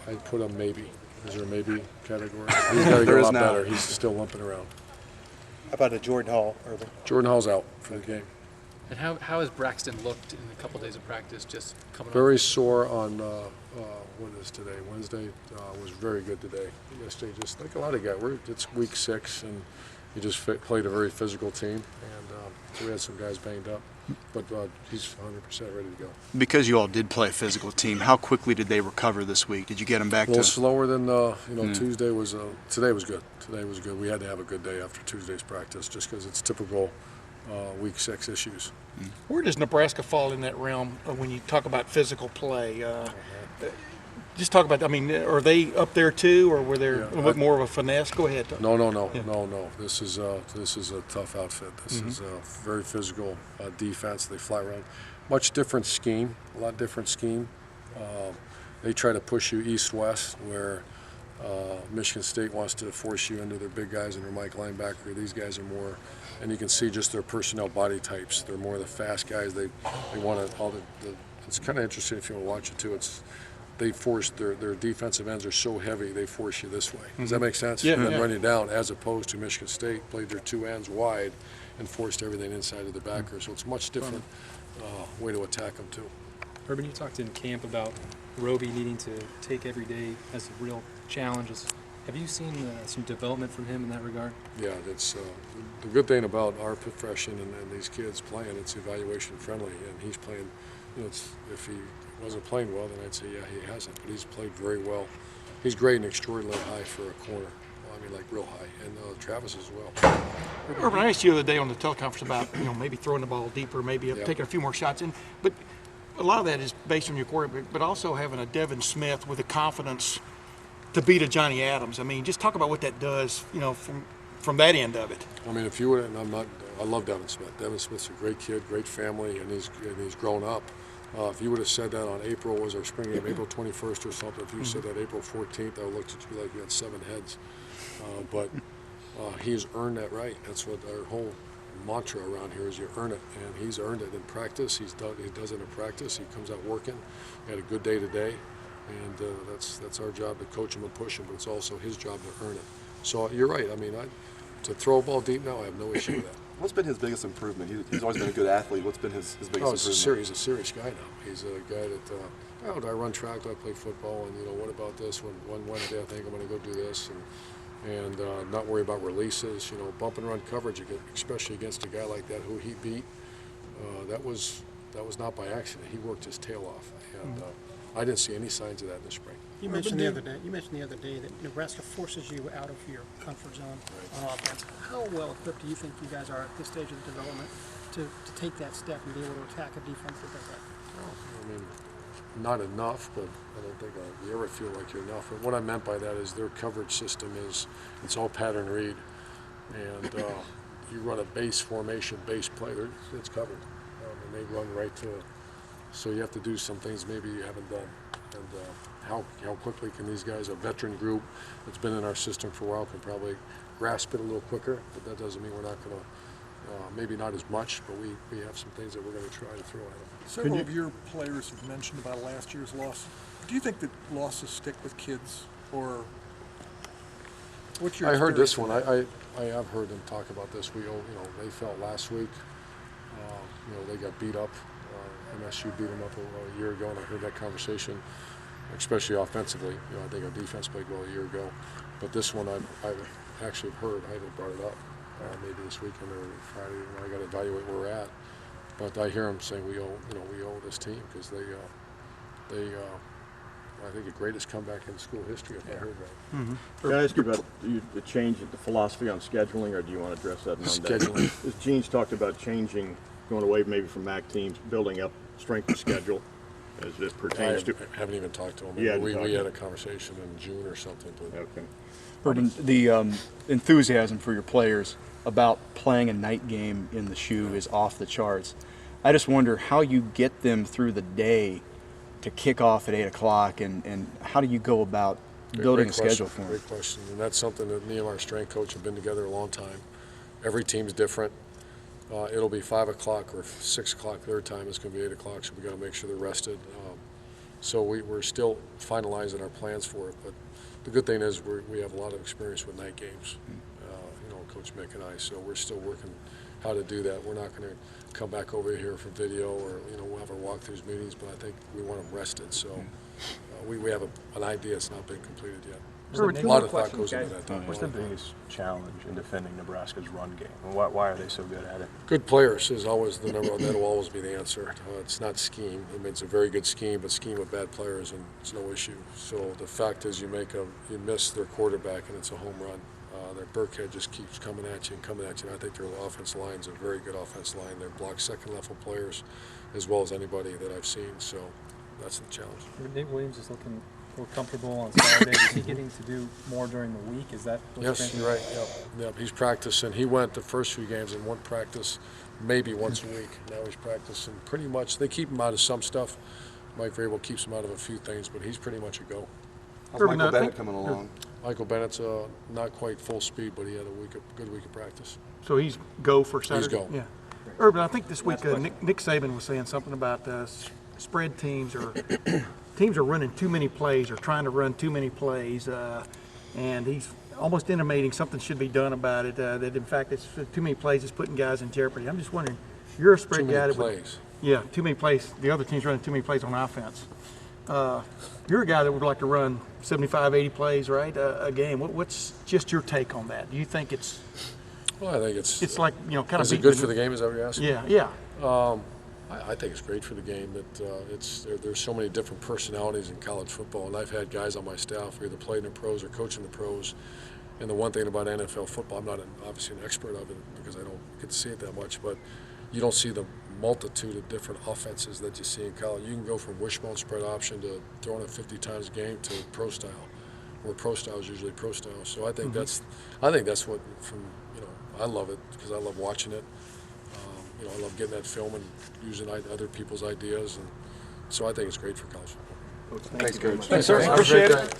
I'd put him maybe. Is there a maybe category? He's got to get a lot better. He's still limping around. How about a Jordan Hall, Irvin? Jordan Hall's out for the game. And how has Braxton looked in a couple days of practice, just coming Very off? sore on, what is today? Wednesday. Was very good today. Yesterday, just like a lot of guys. It's week 6, and he just played a very physical team, and so we had some guys banged up. But he's 100% ready to go. Because you all did play a physical team, how quickly did they recover this week? Did you get them back a little to? slower than Tuesday was. Today was good. Today was good. We had to have a good day after Tuesday's practice, just because it's typical week 6 issues. Where does Nebraska fall in that realm when you talk about physical play? Just talk about. I mean, are they up there too, or were there a little bit more of a finesse? Go ahead. No. This is a tough outfit. This is a very physical defense. They fly around. Much different scheme. A lot different scheme. They try to push you east-west, where Michigan State wants to force you into their big guys and their Mike linebacker. These guys are more, and you can see just their personnel body types. They're more the fast guys. They want to all the. It's kind of interesting if you want to watch it too. They force their defensive ends are so heavy, they force you this way. Does that make sense? Yeah. And then run you down, as opposed to Michigan State played their 2 ends wide and forced everything inside of the backer. So it's a much different way to attack them too. Urban, you talked in camp about Roby needing to take every day as a real challenge. Have you seen some development from him in that regard? Yeah, that's the good thing about our profession and these kids playing. It's evaluation friendly, and he's playing. If he wasn't playing well, then I'd say yeah, he hasn't. But he's played very well. He's great and extraordinarily high for a corner. I mean, like real high. And Travis as well. Urban, I asked you the other day on the teleconference about maybe throwing the ball deeper, maybe taking a few more shots in, but a lot of that is based on your quarterback, but also having a Devin Smith with the confidence to beat a Johnny Adams. I mean, just talk about what that does, from that end of it. I mean, if you would, and I love Devin Smith. Devin Smith's a great kid, great family, and he's grown up. If you would have said that on April was our spring game, April 21st or something, if you said that April 14th, I would looked at you like you had 7 heads. But he's earned that right. That's what our whole mantra around here is: you earn it, and he's earned it in practice. He does it in practice. He comes out working. He had a good day today, and that's our job to coach him and push him. But it's also his job to earn it. So you're right. I mean, to throw a ball deep now, I have no issue with that. What's been his biggest improvement? He's always been a good athlete. What's been his biggest improvement? He's a serious guy now. He's a guy that, do I run track? Do I play football? And what about this? One Wednesday, I think I'm going to go do this, and not worry about releases. Bump and run coverage, especially against a guy like that who he beat. That was not by accident. He worked his tail off, and I didn't see any signs of that in the spring. You mentioned the other day that Nebraska forces you out of your comfort zone on offense. How well equipped do you think you guys are at this stage of the development to take that step and be able to attack a defense that does that? Well, I mean, not enough, but I don't think you ever feel like you're enough. But what I meant by that is their coverage system it's all pattern read, and you run a base formation, base play, it's covered, and they run right to it. So you have to do some things maybe you haven't done. And how quickly can these guys, a veteran group that's been in our system for a while, can probably grasp it a little quicker, but that doesn't mean we're not going to, maybe not as much, but we have some things that we're going to try to throw at them. Several of your players have mentioned about last year's loss. Do you think that losses stick with kids, or what's your I heard this experience one. with I have heard them talk about this. They felt last week, they got beat up. MSU beat them up a year ago, and I heard that conversation, especially offensively. I think our defense played well a year ago, but this one I've actually heard. I haven't brought it up maybe this weekend or Friday. I got to evaluate where we're at, but I hear them saying we owe this team because they I think the greatest comeback in school history, if I heard right. Can I ask you about the change in the philosophy on scheduling, or do you want to address that Monday? Scheduling. As Gene's talked about changing, going away maybe from MAC teams, building up strength of schedule as it pertains to. I haven't even talked to him. Yeah, we had a conversation in June or something. Okay. Urban, the enthusiasm for your players about playing a night game in the shoe is off the charts. I just wonder how you get them through the day to kick off at 8 o'clock, and how do you go about building a schedule for them? Great question, and that's something that me and our strength coach have been together a long time. Every team's different. It'll be 5 o'clock or 6 o'clock their time. It's going to be 8 o'clock, so we got to make sure they're rested. So we're still finalizing our plans for it. But the good thing is we have a lot of experience with night games, Coach Mick and I. So we're still working how to do that. We're not going to come back over here for video or, we'll have our walkthroughs meetings, but I think we want them rested. So we have an idea. It's not been completed yet. A lot of thought goes into that. What's the biggest challenge in defending Nebraska's run game? And why are they so good at it? Good players is always the number one. That'll always be the answer. It's not scheme. I mean, it's a very good scheme, but scheme of bad players, and it's no issue. So the fact is, you miss their quarterback, and it's a home run. Their Burkhead just keeps coming at you and coming at you. And I think their offensive line is a very good offensive line. They're block second-level players as well as anybody that I've seen. So that's the challenge. Nate Williams is looking more comfortable on Saturday. Is he getting to do more during the week? Is that what's Yes, you're right. Yep. He's practicing. He went the first few games in one practice, maybe once a week. Now he's practicing pretty much. They keep him out of some stuff. Mike Vrabel keeps him out of a few things, but he's pretty much a go. How's Michael Bennett coming along? Michael Bennett's not quite full speed, but he had a good week of practice. So he's go for Saturday? He's go. Yeah. Urban, I think this week Nick Saban was saying something about spread teams or teams are running too many plays or trying to run too many plays, and he's almost intimating something should be done about it. That in fact, it's too many plays is putting guys in jeopardy. I'm just wondering, you're a spread guy. Too many plays. Yeah, too many plays. The other team's running too many plays on offense. You're a guy that would like to run 75, 80 plays, right, a game. What's just your take on that? Do you think it's? Well, I think it's like kind of. Is it good for the game? Is that what you're asking? Yeah. I think it's great for the game that there's so many different personalities in college football, and I've had guys on my staff who either played in the pros or coaching the pros. And the one thing about NFL football, I'm not obviously an expert of it because I don't get to see it that much, but you don't see the multitude of different offenses that you see in college. You can go from wishbone spread option to throwing it 50 times a game to pro style, where pro style is usually pro style. So I think that's what I love it because I love watching it. I love getting that film and using other people's ideas, and so I think it's great for college football. Thanks, Coach. Thanks, sir. Appreciate it.